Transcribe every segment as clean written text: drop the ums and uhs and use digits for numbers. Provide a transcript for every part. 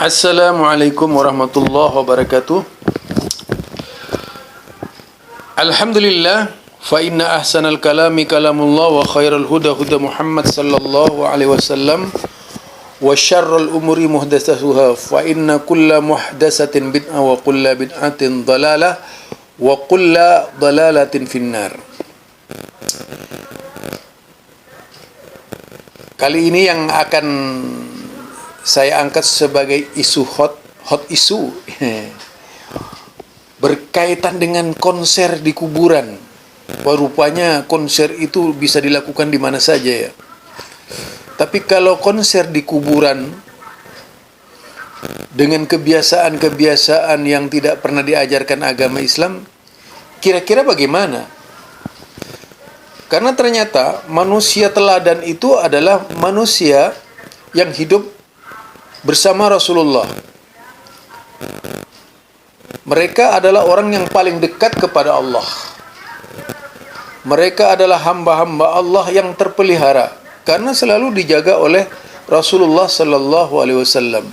Assalamualaikum warahmatullahi wabarakatuh. Alhamdulillah, fa inna ahsanal kalami kalamullah wa khairal huda huda Muhammad sallallahu alaihi wasallam wa syarrul umuri muhdatsatuha fa inna kulla muhdatsatin bid'ah wa kulla bid'atin dhalalah wa kulla dhalalatin finnar. Kali ini yang akan saya angkat sebagai isu hot isu berkaitan dengan konser di kuburan. Wah, rupanya konser itu bisa dilakukan di mana saja ya. Tapi kalau konser di kuburan dengan kebiasaan-kebiasaan yang tidak pernah diajarkan agama Islam, kira-kira bagaimana? Karena ternyata manusia teladan itu adalah manusia yang hidup bersama Rasulullah. Mereka adalah orang yang paling dekat kepada Allah. Mereka adalah hamba-hamba Allah yang terpelihara karena selalu dijaga oleh Rasulullah sallallahu alaihi wasallam.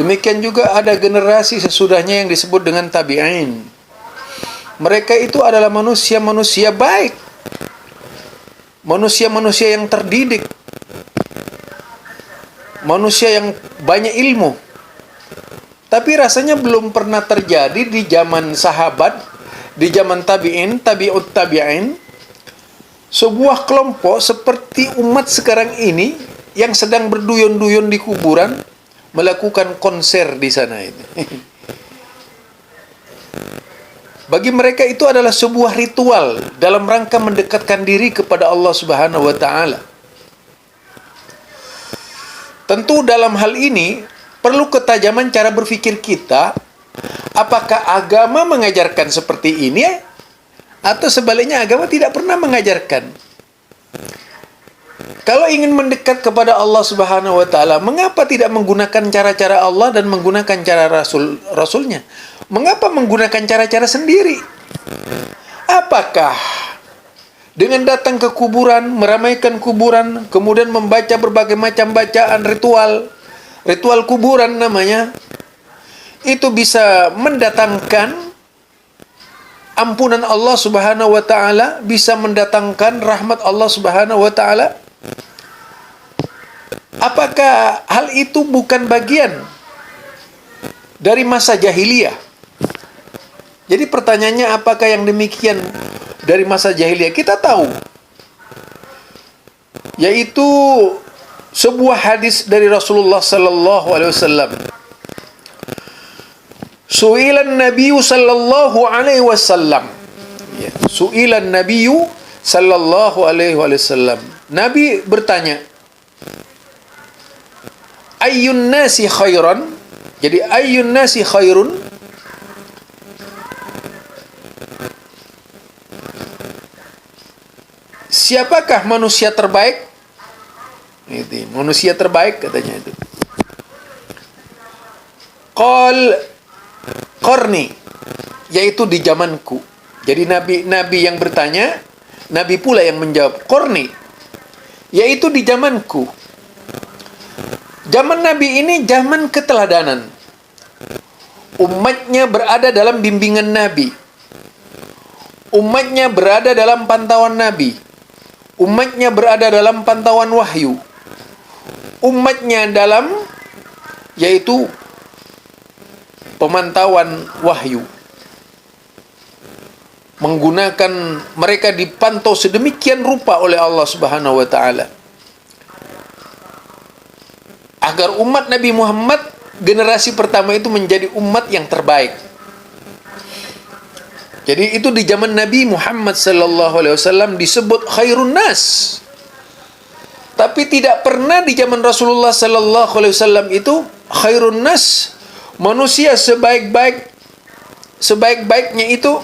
Demikian juga ada generasi sesudahnya yang disebut dengan tabi'in. Mereka itu adalah manusia-manusia baik. Manusia-manusia yang terdidik. Manusia yang banyak ilmu. Tapi rasanya belum pernah terjadi di zaman sahabat, di zaman tabi'in, tabi'ut tabi'in, sebuah kelompok seperti umat sekarang ini yang sedang berduyun-duyun di kuburan melakukan konser di sana itu. Bagi mereka itu adalah sebuah ritual dalam rangka mendekatkan diri kepada Allah Subhanahu wa taala. Tentu dalam hal ini perlu ketajaman cara berpikir kita. Apakah agama mengajarkan seperti ini atau sebaliknya agama tidak pernah mengajarkan? Kalau ingin mendekat kepada Allah Subhanahu wa taala, mengapa tidak menggunakan cara-cara Allah dan menggunakan cara Rasulnya? Mengapa menggunakan cara-cara sendiri? Apakah dengan datang ke kuburan, meramaikan kuburan, kemudian membaca berbagai macam bacaan ritual kuburan namanya, itu bisa mendatangkan ampunan Allah Subhanahu wa taala, bisa mendatangkan rahmat Allah Subhanahu wa taala? Apakah hal itu bukan bagian dari masa jahiliyah? Jadi pertanyaannya, apakah yang demikian dari masa jahiliyah? Kita tahu, yaitu sebuah hadis dari Rasulullah sallallahu alaihi wasallam. Su'ilan Nabiyyu sallallahu alaihi wasallam. Su'ilan Nabiyyu sallallahu alaihi wasallam. Nabi bertanya, ayyun nasi khairan? Jadi ayyun nasi khairun? Siapakah manusia terbaik? Itu manusia terbaik katanya itu. Qarni, yaitu di zamanku. Jadi nabi yang bertanya, nabi pula yang menjawab, qarni, yaitu di zamanku. Zaman nabi ini zaman keteladanan. Umatnya berada dalam bimbingan nabi. Umatnya berada dalam pantauan nabi. Umatnya berada dalam pantauan wahyu. Umatnya dalam, yaitu pemantauan wahyu. Menggunakan, mereka dipantau sedemikian rupa oleh Allah Subhanahu wa taala agar umat Nabi Muhammad generasi pertama itu menjadi umat yang terbaik. Jadi itu di zaman Nabi Muhammad sallallahu alaihi wasallam disebut khairun nas. Tapi tidak pernah di zaman Rasulullah sallallahu alaihi wasallam itu khairun nas, manusia sebaik-baiknya itu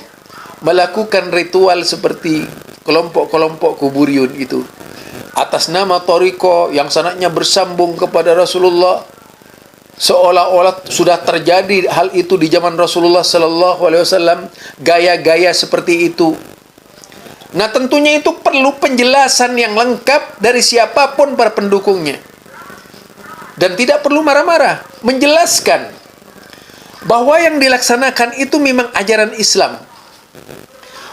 melakukan ritual seperti kelompok-kelompok kuburiyun itu atas nama Thariqah yang sanadnya bersambung kepada Rasulullah, seolah-olah sudah terjadi hal itu di zaman Rasulullah sallallahu alaihi wasallam, gaya-gaya seperti itu. Nah, tentunya itu perlu penjelasan yang lengkap dari siapapun para pendukungnya. dan tidak perlu marah-marah, menjelaskan bahwa yang dilaksanakan itu memang ajaran Islam,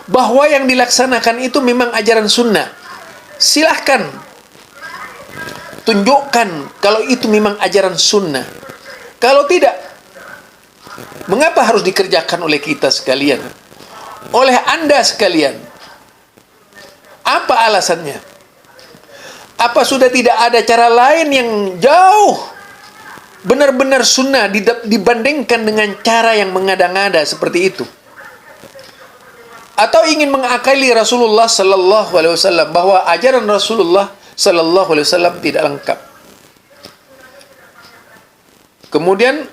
bahwa yang dilaksanakan itu memang ajaran sunnah. Silahkan tunjukkan kalau itu memang ajaran sunnah. Kalau tidak, mengapa harus dikerjakan oleh kita sekalian, oleh Anda sekalian? Apa alasannya? Apa sudah tidak ada cara lain yang jauh benar-benar sunnah dibandingkan dengan cara yang mengada-ngada seperti itu? Atau ingin mengakali Rasulullah sallallahu alaihi wasallam bahwa ajaran Rasulullah sallallahu alaihi wasallam tidak lengkap. Kemudian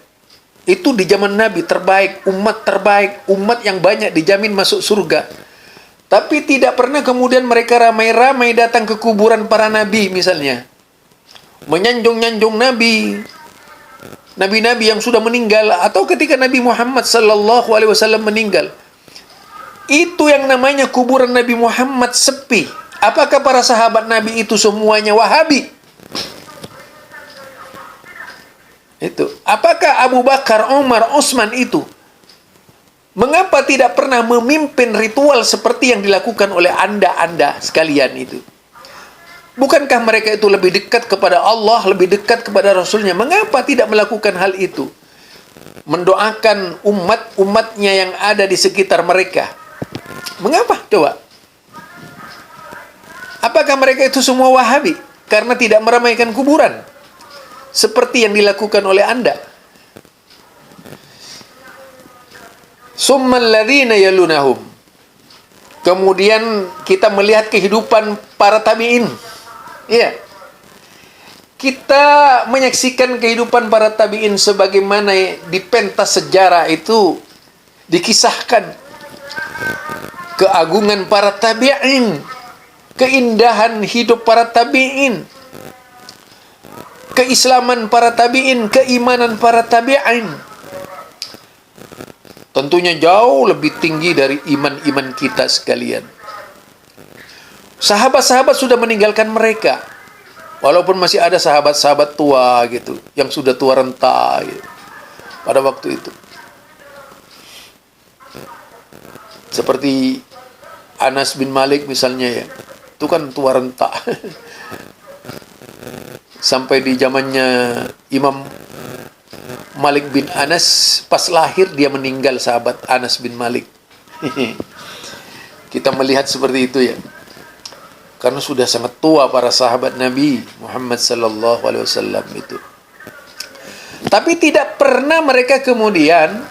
itu di zaman Nabi terbaik, umat yang banyak dijamin masuk surga. Tapi tidak pernah kemudian mereka ramai-ramai datang ke kuburan para nabi misalnya, menyanjung-nyanjung nabi-nabi yang sudah meninggal, atau ketika Nabi Muhammad sallallahu alaihi wasallam meninggal. Itu yang namanya kuburan Nabi Muhammad sepi. Apakah para sahabat Nabi itu semuanya Wahabi? Itu. Apakah Abu Bakar, Umar, Utsman itu mengapa tidak pernah memimpin ritual seperti yang dilakukan oleh Anda sekalian itu? Bukankah mereka itu lebih dekat kepada Allah, lebih dekat kepada Rasulnya? Mengapa tidak melakukan hal itu? Mendoakan umat-umatnya yang ada di sekitar mereka. Mengapa? Coba. Apakah mereka itu semua Wahabi? Karena tidak meramaikan kuburan seperti yang dilakukan oleh Anda. Summal ladzina yalunahum. Kemudian kita melihat kehidupan para tabi'in. Iya. Kita menyaksikan kehidupan para tabi'in sebagaimana di pentas sejarah itu dikisahkan keagungan para tabi'in, keindahan hidup para tabi'in, keislaman para tabi'in, keimanan para tabi'in. Tentunya jauh lebih tinggi dari iman-iman kita sekalian. Sahabat-sahabat sudah meninggalkan mereka. Walaupun masih ada sahabat-sahabat tua gitu, yang sudah tua renta gitu, pada waktu itu. Seperti Anas bin Malik misalnya ya. Itu kan tua renta. Sampai di zamannya Imam Malik bin Anas, pas lahir dia meninggal, sahabat Anas bin Malik. Kita melihat seperti itu ya. Karena sudah sangat tua para sahabat Nabi Muhammad sallallahu alaihi wasallam itu. Tapi tidak pernah mereka kemudian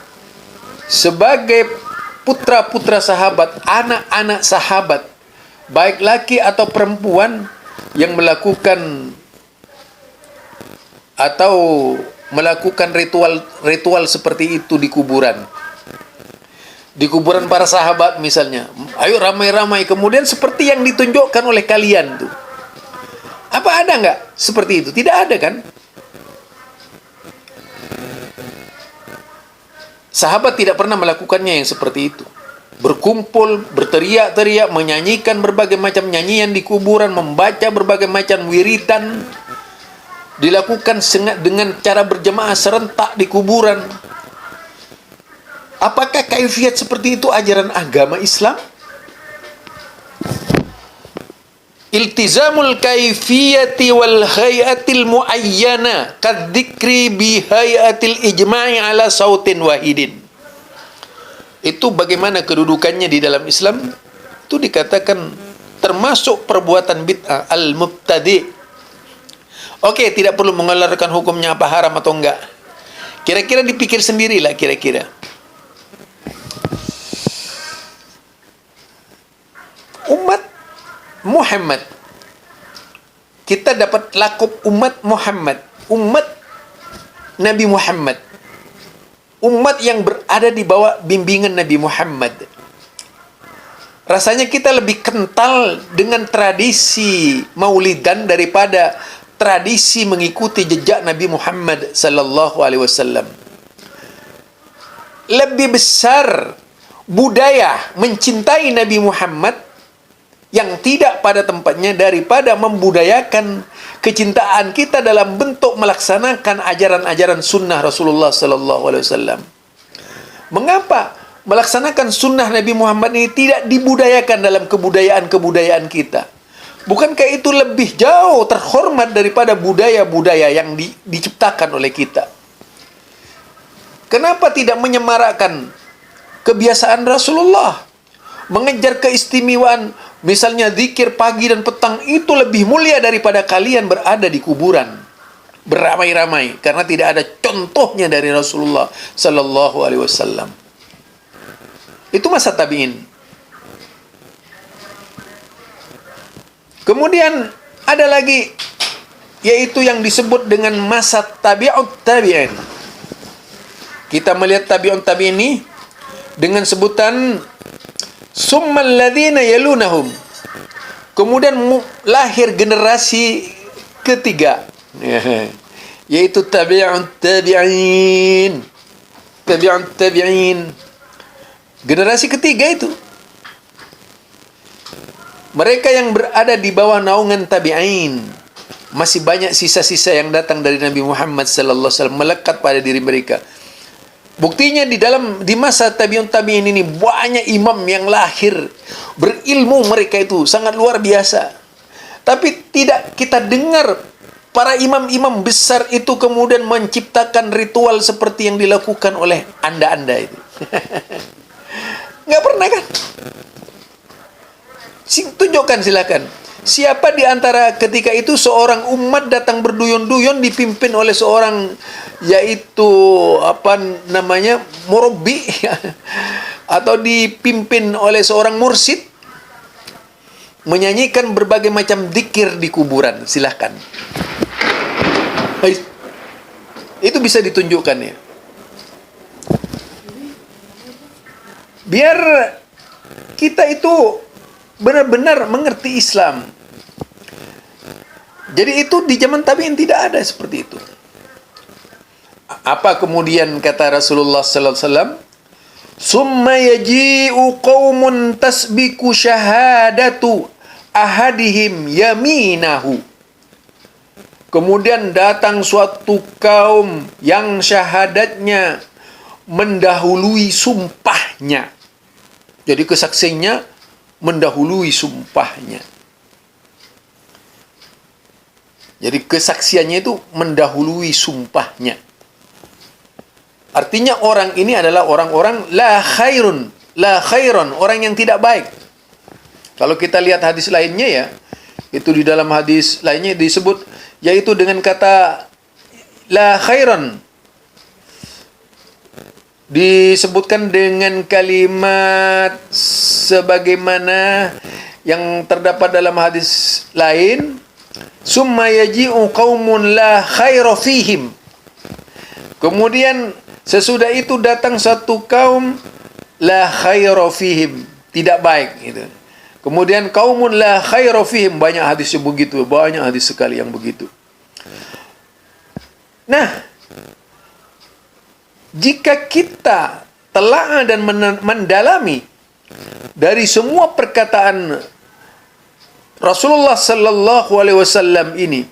sebagai putra-putra sahabat, anak-anak sahabat, baik laki atau perempuan, yang melakukan ritual seperti itu di kuburan. Di kuburan para sahabat misalnya. Ayo ramai-ramai. Kemudian seperti yang ditunjukkan oleh kalian tuh. Apa ada nggak seperti itu? Tidak ada kan? Sahabat tidak pernah melakukannya yang seperti itu. Berkumpul, berteriak-teriak, menyanyikan berbagai macam nyanyian di kuburan, membaca berbagai macam wiritan, dilakukan dengan cara berjemaah serentak di kuburan. Apakah kaifiat seperti itu ajaran agama Islam? Iltizamul kaifiyati wal hayatil muayyana kadzikri bi hayatil ijma'i ala sautin wahidin. Itu bagaimana kedudukannya di dalam Islam? Itu dikatakan termasuk perbuatan bid'ah al-mubtadi'. Oke, tidak perlu mengeluarkan hukumnya apa haram atau enggak. Kira-kira dipikir sendirilah kira-kira. Umat Muhammad, kita dapat lakop umat Muhammad, umat Nabi Muhammad, umat yang berada di bawah bimbingan Nabi Muhammad. Rasanya kita lebih kental dengan tradisi maulidan daripada tradisi mengikuti jejak Nabi Muhammad sallallahu alaihi wasallam. Lebih besar budaya mencintai Nabi Muhammad yang tidak pada tempatnya daripada membudayakan kecintaan kita dalam bentuk melaksanakan ajaran-ajaran sunnah Rasulullah sallallahu alaihi wasallam. Mengapa melaksanakan sunnah Nabi Muhammad ini tidak dibudayakan dalam kebudayaan-kebudayaan kita? Bukankah itu lebih jauh terhormat daripada budaya-budaya yang diciptakan oleh kita? Kenapa tidak menyemarakkan kebiasaan Rasulullah? Mengejar keistimewaan, misalnya zikir pagi dan petang itu lebih mulia daripada kalian berada di kuburan beramai-ramai, karena tidak ada contohnya dari Rasulullah sallallahu alaihi wasallam. Itu masa tabi'in. Kemudian ada lagi, yaitu yang disebut dengan masa tabi'ut tabi'in. Kita melihat tabi'ut tabi'in ini dengan sebutan summal ladzina yalunahum. Kemudian lahir generasi ketiga, yaitu tabi'ut tabi'in. Tabi'ut tabi'in. Generasi ketiga itu mereka yang berada di bawah naungan tabi'in. Masih banyak sisa-sisa yang datang dari Nabi Muhammad sallallahu alaihi wasallam melekat pada diri mereka. Buktinya di masa tabi'un tabi'in ini banyak imam yang lahir, berilmu mereka itu sangat luar biasa. Tapi tidak kita dengar para imam-imam besar itu kemudian menciptakan ritual seperti yang dilakukan oleh anda-anda itu. Nggak pernah kan? Tunjukkan silakan. Siapa di antara ketika itu seorang umat datang berduyun-duyun dipimpin oleh seorang, yaitu murabbi atau dipimpin oleh seorang mursyid menyanyikan berbagai macam zikir di kuburan? Silahkan. Itu bisa ditunjukkan ya. Biar kita itu benar-benar mengerti Islam. Jadi itu di zaman tabi'in tidak ada seperti itu. Apa kemudian kata Rasulullah sallallahu alaihi wasallam? Summa yaji'u qaumun tasbiku syahadatu ahadihim yaminahu. Kemudian datang suatu kaum yang syahadatnya mendahului sumpahnya. Jadi kesaksiannya mendahului sumpahnya. Jadi kesaksiannya itu mendahului sumpahnya. Artinya orang ini adalah orang-orang la khairon, orang yang tidak baik. Kalau kita lihat hadis lainnya ya, itu di dalam hadis lainnya disebut, yaitu dengan kata la khairon, disebutkan dengan kalimat sebagaimana yang terdapat dalam hadis lain, summa yaji'u qaumun la khaira fihim. Kemudian sesudah itu datang satu kaum la khaira fihim, tidak baik gitu. Kemudian qaumun la khaira fihim, banyak hadis yang begitu, banyak hadis sekali yang begitu. Nah, jika kita telah dan mendalami dari semua perkataan Rasulullah sallallahu alaihi wasallam ini,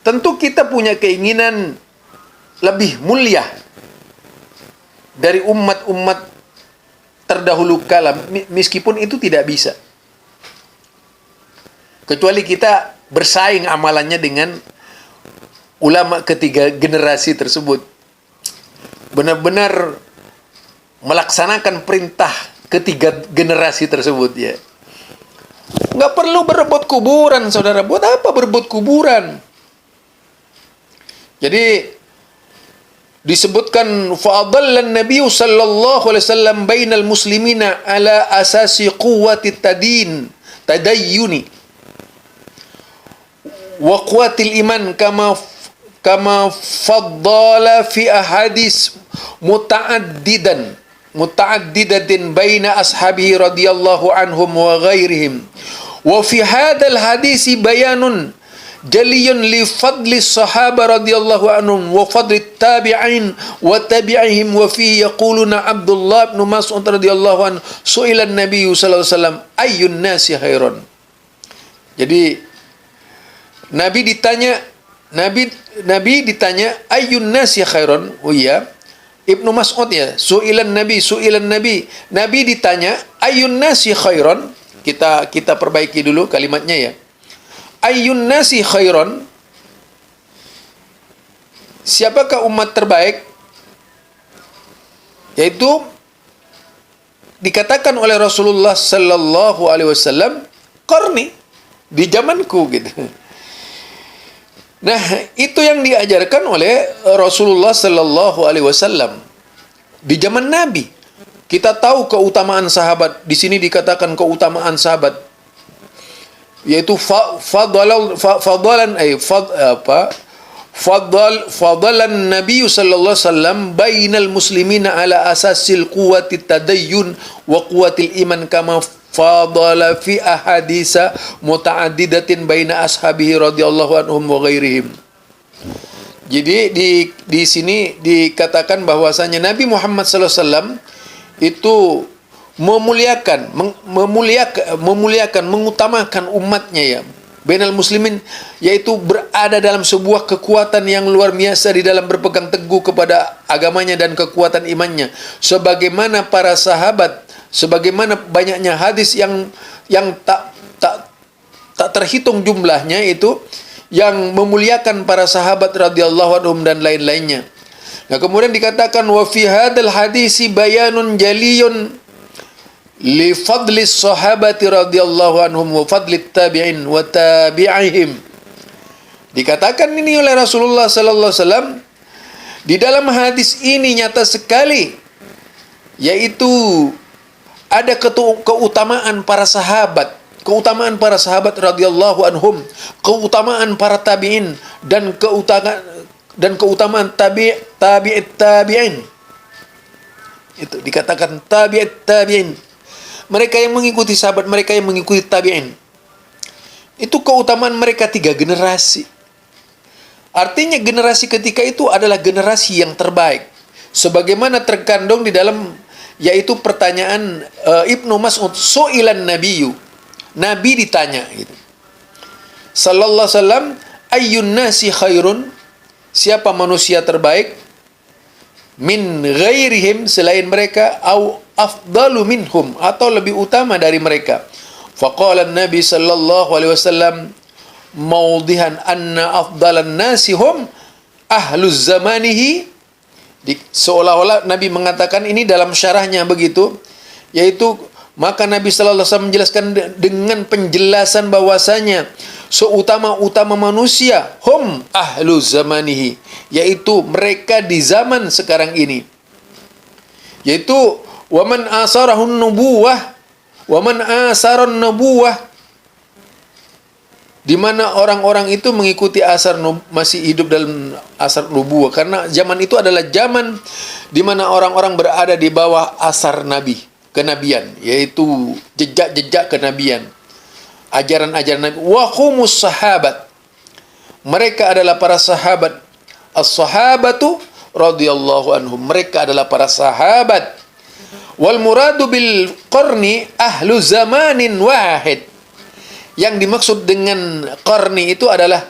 tentu kita punya keinginan lebih mulia dari umat-umat terdahulu kala, meskipun itu tidak bisa. Kecuali kita bersaing amalannya dengan ulama ketiga generasi tersebut. Benar-benar melaksanakan perintah ketiga generasi tersebut ya. Nggak perlu berebut kuburan, saudara. Buat apa berebut kuburan? Jadi disebutkan fa'adallan Nabi sallallahu alaihi wasallam bainal muslimina ala asasi quwwati tadayyuni wa quwwatil iman kama faddala fi ahadis muta'addidatin baina ashabihi radhiyallahu anhum wa ghairihim. Wa fi hadzal hadisi bayanun jaliyun li fadli sahaba radhiyallahu anhum wa fadli tabi'in wa tabi'ihim wa fi yaquluna Abdullah bin Mas'ud radhiyallahu anhu su'ila an-nabiy sallallahu alaihi wasallam ayyun nasi khairan. Jadi Nabi ditanya ayyun nasi khairan. Oh iya, Ibnu Mas'ud ya, su'ilan Nabi. Nabi ditanya ayyun nasi khairan. Kita perbaiki dulu kalimatnya ya. Ayyun nasi khairan, siapakah umat terbaik? Yaitu dikatakan oleh Rasulullah sallallahu alaihi wasallam, qarni, di zamanku gitu. Nah, itu yang diajarkan oleh Rasulullah sallallahu alaihi wasallam di zaman Nabi. Kita tahu keutamaan sahabat. Di sini dikatakan keutamaan sahabat, yaitu fadalan Nabi sallallahu alaihi wasallam bainal muslimina ala asasil quwwati tadayyun wa quwwatil iman kama fadala fi ahadisa muta'addidatin baina ashabihi radhiyallahu anhum wa ghairihim. Jadi di sini dikatakan bahwasanya Nabi Muhammad sallallahu alaihi wasallam itu mengutamakan umatnya ya, bainal muslimin, yaitu berada dalam sebuah kekuatan yang luar biasa di dalam berpegang teguh kepada agamanya dan kekuatan imannya, sebagaimana para sahabat, sebagaimana banyaknya hadis yang tak terhitung jumlahnya itu yang memuliakan para sahabat radhiyallahu anhum dan lain-lainnya. Nah, kemudian dikatakan wa fi hadzal hadisi bayanun jaliyun li fadli sahabati radhiyallahu anhum wa fadli tabi'in wa tabi'ihim. Dikatakan ini oleh Rasulullah sallallahu alaihi wasallam di dalam hadis ini nyata sekali, yaitu ada keutamaan para sahabat, keutamaan para sahabat radhiyallahu anhum, keutamaan para tabi'in dan keutamaan tabi'in. Itu dikatakan tabi'in. Mereka yang mengikuti sahabat, mereka yang mengikuti tabi'in. Itu keutamaan mereka 3 generasi. Artinya generasi ketika itu adalah generasi yang terbaik. Sebagaimana terkandung di dalam, yaitu pertanyaan Ibnu Mas'ud, su'ilan nabiyyu. Nabi ditanya gitu. Sallallahu alaihi wasallam, ayyun nasi khairun? Siapa manusia terbaik? Min ghairihim, selain mereka, au afdalu minhum, atau lebih utama dari mereka. Faqala Nabi sallallahu alaihi wasallam maudihan anna afdalan nasi hum ahluz zamanihi. Seolah-olah Nabi mengatakan ini dalam syarahnya begitu, yaitu maka Nabi sallallahu alaihi wasallam menjelaskan dengan penjelasan bahwasanya seutama-utama manusia hum ahlu zamanihi, yaitu mereka di zaman sekarang ini, yaitu waman asarahun nubuwah, di mana orang-orang itu mengikuti masih hidup dalam asar nubuwah, karena zaman itu adalah zaman di mana orang-orang berada di bawah asar nabi, kenabian, yaitu jejak-jejak kenabian, ajaran-ajaran Nabi. Wa humus sahabat, mereka adalah para sahabat. As-sahabatu radhiyallahu anhum, mereka adalah para sahabat. Wal muradu bil qarni ahlu zamanin wahid, yang dimaksud dengan qarni itu adalah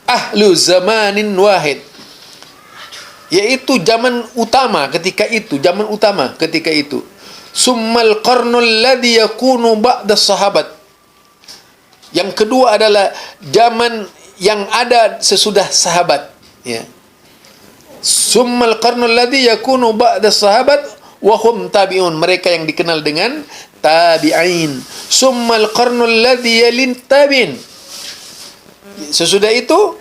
ahlu zamanin wahid, yaitu zaman utama ketika itu, zaman utama ketika itu. Summal qarnul ladzi yakunu ba'da sahabat, yang kedua adalah zaman yang ada sesudah sahabat ya. Summal qarnul ladzi yakunu ba'da sahabat wa hum tabi'un, mereka yang dikenal dengan tabi'in. Summal qarnul ladzi yalin tabi'in, sesudah itu,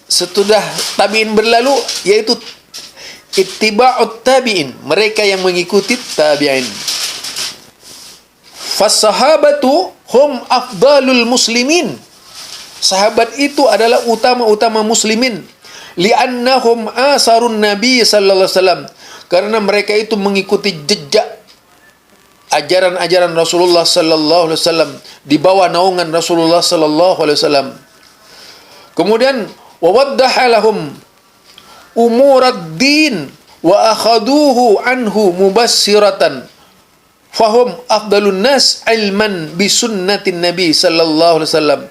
setelah tabi'in berlalu, yaitu ittiba'ut tabi'in, mereka yang mengikuti tabi'in. Fassahabatu hum afdalul muslimin, sahabat itu adalah utama-utama muslimin. Li'annahum asarun nabi sallallahu alaihi wasallam, karena mereka itu mengikuti jejak ajaran-ajaran Rasulullah sallallahu alaihi wasallam, di bawah naungan Rasulullah sallallahu alaihi wasallam. Kemudian wawaddaha lahum umurad din wa akhaduhu anhu mubassiratan fahum afdalun nas ilman bi sunnatin nabi sallallahu alaihi wasallam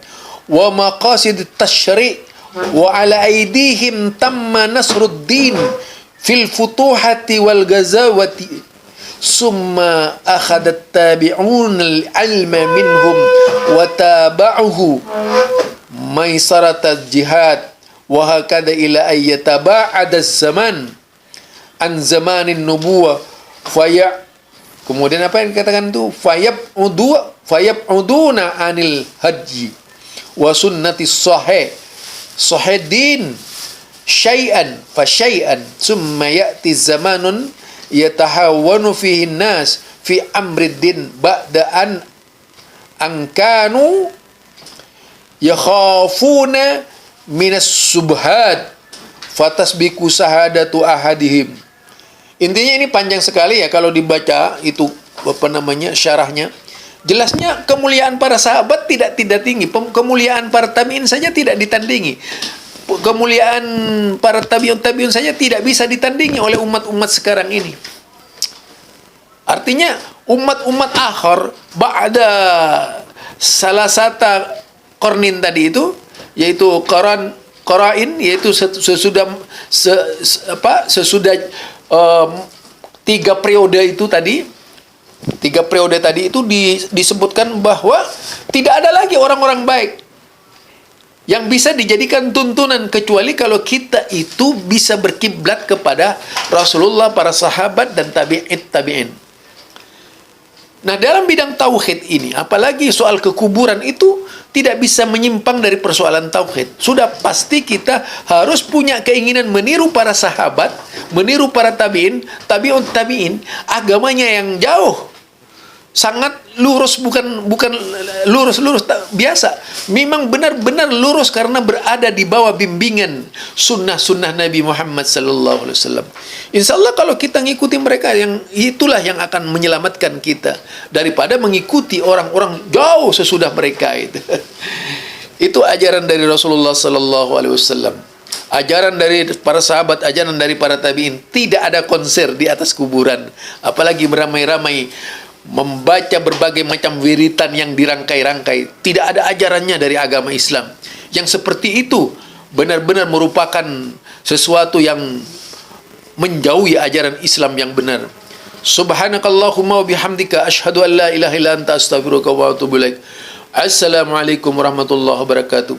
wa maqasid at-tashri' wa ala aydihim tamma nasruddin fil futuhati wal ghazawati summa akhadat tabi'un al-ilma minhum wa taba'uhu maisarat al-jihad wa hakada ila ayyataba'ad az-zaman an zamanin nubuwah kemudian apa yang dikatakan itu fayab'uduna anil haji wa sunnati sahih din syai'an fa syai'an summa ya'ti zamanun yatahawwanu fihi an-nas fi amri din ba'da an kanu yakhafuna minas subhat fatasbiku sahadatu ahadihim. Intinya ini panjang sekali ya kalau dibaca itu syarahnya. Jelasnya kemuliaan para sahabat tidak tinggi, kemuliaan para tabi'in saja tidak ditandingi. Kemuliaan para tabi'un saja tidak bisa ditandingi oleh umat-umat sekarang ini. Artinya umat-umat akhir ba'da salasata qarnin tadi itu, yaitu qarain, yaitu sesudah tiga periode tadi itu disebutkan bahwa tidak ada lagi orang-orang baik yang bisa dijadikan tuntunan kecuali kalau kita itu bisa berkiblat kepada Rasulullah, para sahabat dan tabi'in. Nah, dalam bidang tauhid ini, apalagi soal kekuburan itu tidak bisa menyimpang dari persoalan tauhid. Sudah pasti kita harus punya keinginan meniru para sahabat, meniru para tabi'in, tabi'in, agamanya yang jauh. Sangat lurus, bukan lurus biasa. Memang benar-benar lurus karena berada di bawah bimbingan sunnah Nabi Muhammad sallallahu alaihi wasallam. Insyaallah kalau kita ngikuti mereka, yang itulah yang akan menyelamatkan kita daripada mengikuti orang-orang jauh sesudah mereka itu. Itu ajaran dari Rasulullah sallallahu alaihi wasallam. Ajaran dari para sahabat, ajaran dari para tabi'in. Tidak ada konser di atas kuburan, apalagi beramai-ramai membaca berbagai macam wiritan yang dirangkai-rangkai. Tidak ada ajarannya dari agama Islam. Yang seperti itu benar-benar merupakan sesuatu yang menjauhi ajaran Islam yang benar. Subhanakallahumma wa bihamdika asyhadu an la ilaha illa anta astaghfiruka wa atubu ilaik. Assalamualaikum warahmatullahi wabarakatuh.